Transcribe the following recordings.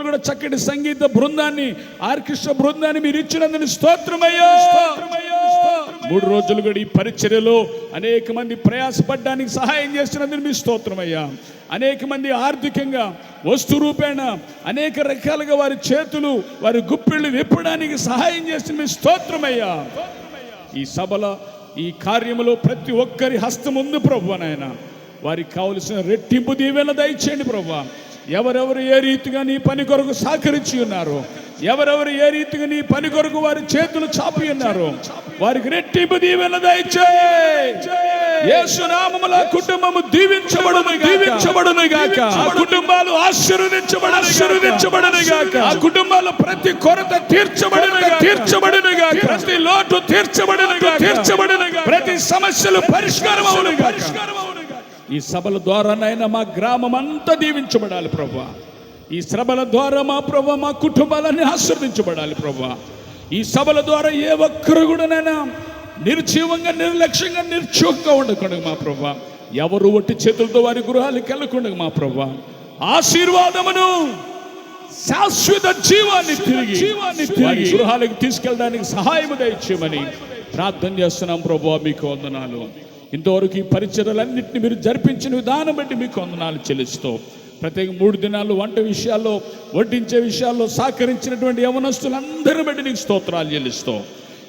రోజులు కూడా చక్కటి సంగీత బృందాన్ని, ఆర్కెస్ట్రా బృందాన్ని మీరు ఇచ్చినందుకు స్తోత్రమయ్యా. 3 రోజులు కూడా ఈ పరిచర్యలో అనేక మంది ప్రయాసపడడానికి సహాయం చేస్తున్నందుకు మీ స్తోత్రమయ్యా. అనేక మంది ఆర్థికంగా, వస్తు రూపేణ అనేక రకాలుగా వారి చేతులు, వారి గుప్పిళ్ళు విప్పడానికి సహాయం చేస్తున్న మీ స్తోత్రమయ్యా. ఈ సభలో, ఈ కార్యములో ప్రతి ఒక్కరి హస్తం ఉంది ప్రభువా. నాయన వారికి కావలసిన రెట్టింపు దీవెన దయచేయండి ప్రభువా. ఎవరెవరు ఏ రీతిగా నీ పని కొరకు సహకరించి ఉన్నారు, ఎవరెవరు ఏ రీతిగా నీ పని కొరకు వారి చేతులు చాపి ఉన్నారు, వారికి రెట్టింపు దీవెన దయచేయండి. యేసు నామములో కుటుంబము దీవించబడును గాక. ఆ కుటుంబాలు ఆశీర్వదించబడును గాక. ఆ కుటుంబాల్లో ప్రతి కొరత తీర్చబడును గాక. ప్రతి లోటు తీర్చబడును గాక. ప్రతి సమస్యలు పరిష్కారం అవును గాక. ఈ సభల ద్వారానైనా మా గ్రామం అంతా దీవించబడాలి ప్రభువా. ఈ సభల ద్వారా మా ప్రభువా, మా కుటుంబాలన్నీ ఆశీర్వదించబడాలి ప్రభువా. ఈ సభల ద్వారా ఏ ఒక్కరు కూడా నైనా నిర్జీవంగా, నిర్లక్ష్యంగా, నిర్చోకంగా ఉండకుండా మా ప్రభువా, ఎవరు ఒట్టి చేతులతో వారి గృహాలకు వెళ్ళకుండా మా ప్రభువా, ఆశీర్వాదమును, శాశ్వత జీవాన్ని తిరిగి వారి గృహాలకు తీసుకెళ్ళడానికి సహాయము దయచేయమని ప్రార్థన చేస్తున్నాం ప్రభువా. మీకు వందనాలు. ఇంతవరకు ఈ పరిచర్యలన్నింటినీ మీరు జరిపించిన విధానం బట్టి మీకు వందనాలు చెల్లిస్తూ, ప్రత్యేక 3 దినాలు వంట విషయాల్లో, వడ్డించే విషయాల్లో సహకరించినటువంటి యవనస్తులందరూ బట్టి నీకు స్తోత్రాలు చెల్లిస్తూ,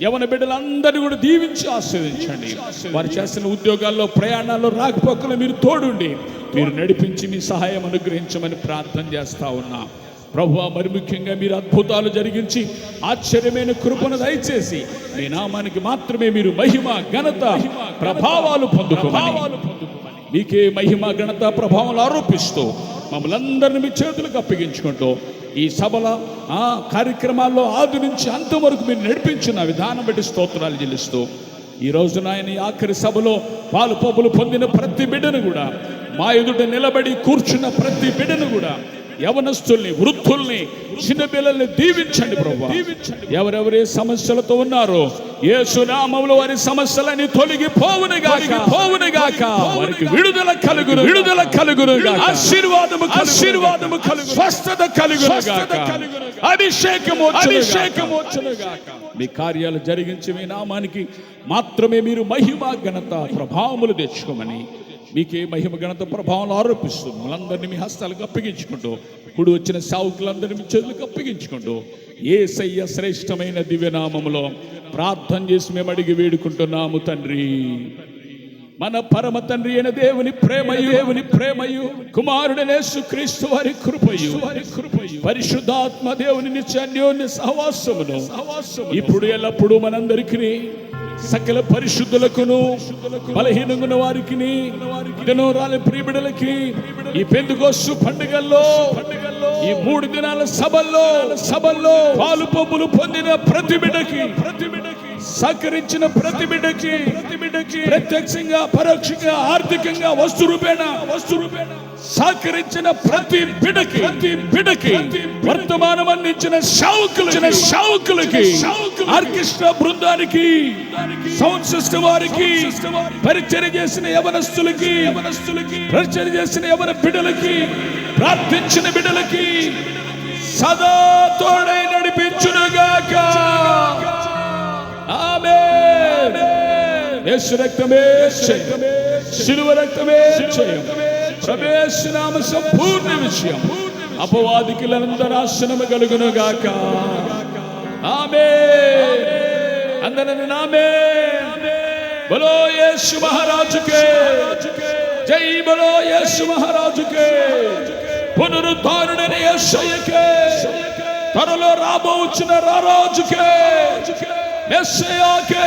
యవన బిడ్డలందరినీ కూడా దీవించి ఆశీర్వదించండి. వారు చేస్తున్న ఉద్యోగాల్లో, ప్రయాణాల్లో, రాకపోకలు మీరు తోడుండి, మీరు నడిపించి మీ సహాయం అనుగ్రహించమని ప్రార్థన చేస్తా ఉన్నా ప్రభువా. మరి ముఖ్యంగా మీరు అద్భుతాలు జరిగించి ఆశ్చర్యమైన కృపను దయచేసి మీ నామానికి మాత్రమే మీరు మహిమ, ఘనత, ప్రభావాలు పొందుకోమని, మీకే మహిమ, ఘనత, ప్రభావాలు ఆరోపిస్తూ మమ్మల్ని అందరినీ మీ చేతులకు అప్పగించుకుంటూ ఈ సభల కార్యక్రమాల్లో ఆది నుంచి అంతం వరకు మీరు నడిపించిన విధానం బట్టి స్తోత్రాలు చెల్లిస్తూ, ఈ రోజున ఆయన ఆఖరి సభలో పాలు పబ్బులు పొందిన ప్రతి బిడ్డను కూడా, మా ఎదుట నిలబడి కూర్చున్న ప్రతి బిడ్డను కూడా, యవనస్తుల్ని, వృద్ధుల్ని, చిన్నపిల్లల్ని దీవించండి ప్రభువా. ఎవరెవరే సమస్యలతో ఉన్నారో యేసు నామములో వారి సమస్యలని తొలగిపోవును గాక. వారికి విడుదల కలుగును గాక. ఆశీర్వాదము కలుగును, స్వస్థత కలుగును గాక. అభిషేకము వచ్చును గాక. మీ కార్యాలు జరిగించి మీ నామానికి మాత్రమే మీరు మహిమ, ఘనత, ప్రభావములు తెచ్చుకోమని మీకే మహిమ, ఘనత, ప్రభావం ఆరోపిస్తూ మనందరినీ మీ హస్తాలకు అప్పగించుకుంటూ, ఇప్పుడు వచ్చిన సావుకులందరినీ మీ చేతులకు అప్పగించుకుంటూ యేసయ్య శ్రేష్టమైన దివ్యనామములో ప్రార్థన చేసి మేము అడిగి వేడుకుంటున్నాము తండ్రి. మన పరమ తండ్రి అయిన దేవుని ప్రేమయు కుమారుడైన యేసుక్రీస్తు వారి కృపయు పరిశుద్ధాత్మ దేవుని నిత్య అన్యోన్య సహవాసమును ఇప్పుడు ఎల్లప్పుడూ మనందరికీ, సకల పరిశుద్ధులకును, బలహీనంగా వారికి, దినోరాల ప్రియబిడలకి, ఈ పెంతెకోస్తు పండుగల్లో, ఈ 3 దినాల సభల్లో పాలు పబ్బులు పొందిన ప్రతి బిడ్డకి, సహకరించిన ప్రతి బిడ్డకి, ప్రత్యక్షంగా, పరోక్షంగా, ఆర్థికంగా, వస్తు రూపేణ సహకరించిన ప్రతి బిడ్డకి, వర్తమానం అందించిన శావుకులకి, ఆర్కెస్ట్రా బృందానికి, సౌండ్ సిస్టమ్ వారికి, పరిచర్య చేసిన యవనస్తులకి, పరిచర్య చేసిన యవన బిడ్డలకి, ప్రార్థించిన బిడ్డలకి సదా తోడై నడిపించునుగాక. ఆమేన్. యేసు రక్తమే జయం, శిలువ రక్తమే జయం, యేసు నామ సంపూర్ణ విజయం, అపవాదికి నాశనము కలుగును గాక. ఆమేన్. అందరూ ఆమేన్. బలో యేసు మహారాజుకే జై, బలో యేసు మహారాజుకే, పునరుద్ధారుడైన యేసయ్యకే, త్వరలో రాబోచున్న రారాజుకే, మెస్సయాకే